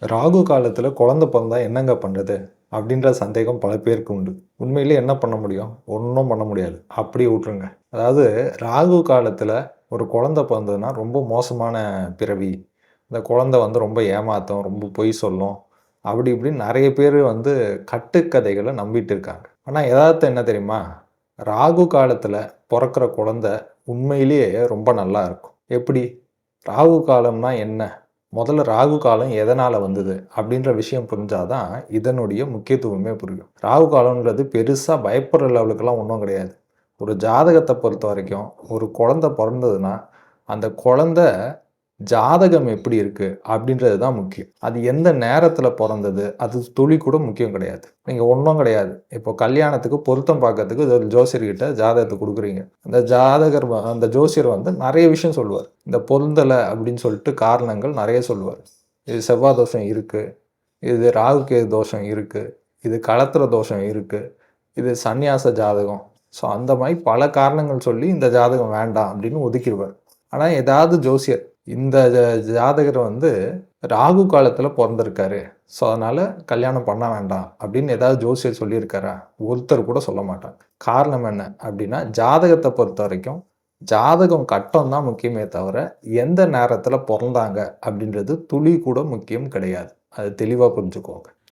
ராகு காலத்துல குழந்தை பொறந்தா என்னங்க பண்றது? அப்படின்ற சந்தேகம் பல பேருக்கு உண்டு. உண்மையிலே என்ன பண்ண முடியும்? ஒண்ணும் பண்ண முடியாது. அப்படியே விட்டுருங்க. அதாவது ராகு காலத்துல ஒரு குழந்தை பொறந்ததுன்னா ரொம்ப மோசமான பிறவி. இந்த குழந்தை ரொம்ப ஏமாத்தும், ரொம்ப பொய் சொல்லும். அப்படி இப்படின்னு நெறைய பேரு கட்டுக்கதைகள நம்பிட்டு இருக்காங்க. ஆனா எதார்த்தம் என்ன தெரியுமா? ராகு காலத்துல பொறக்கிற குழந்தை உண்மையிலேயே ரொம்ப நல்லா இருக்கும். எப்படி? ராகு காலம்னா என்ன? முதல்ல ராகு காலம் எதனால வந்தது? அப்படின்ற விஷயம் புரிஞ்சா தான், இதனுடைய முக்கியத்துவமே புரியும். ராகு காலம்ன்றது பெருசா பயப்படுற லெவலுக்குலாம் ஒண்ணும் கிடையாது. ஒரு ஜாதகத்த பொறுத்தவரைக்கும், ஒரு குழந்தை பொறந்ததுன்னா, அந்த குழந்தை ஜாதகம் எப்படி இருக்கு? அப்படின்றது தான் முக்கியம். அது எந்த நேரத்தில பொறந்தது? அது துளி கூட முக்கியம் கிடையாது. நீங்க ஒண்ணும் கிடையாது. இப்போ கல்யாணத்துக்கு பொருத்தம் பார்க்கறதுக்கு ஒரு ஜோசியர்கிட்ட ஜாதகத்த குடுக்குறீங்க. அந்த ஜோசியர் நெறைய விஷயம் சொல்லுவார். இந்த பொருந்தல அப்படின்னு சொல்லிட்டு காரணங்கள் நெறைய சொல்லுவார். இது செவ்வாய் தோஷம் இருக்கு. இது ராகு கேது தோஷம் இருக்கு. இது களத்திர தோஷம் இருக்கு. இது சந்நியாச ஜாதகம். ஸோ அந்த மாரி பல காரணங்கள் சொல்லி இந்த ஜாதகம் வேண்டாம் அப்படின்னு ஒதுக்கிருவார். ஆனா ஏதாவது ஜோசியர் இந்த ஜாதகர் ராகு காலத்துல பொறந்திருக்காரு. ஸோ அதனால கல்யாணம் பண்ண வேண்டாம் அப்படின்னு ஏதாவது ஜோசியர் சொல்லியிருக்காரா? ஒருத்தர் கூட சொல்ல மாட்டாங்க. காரணம் என்ன அப்படின்னா, ஜாதகத்த பொறுத்தவரைக்கும் ஜாதகம் கட்டம் தான் முக்கியமே தவிர, எந்த நேரத்துல பொறந்தாங்க அப்படின்றது துளி கூட முக்கியம் கிடையாது. அது தெளிவா புரிஞ்சுக்கோங்க.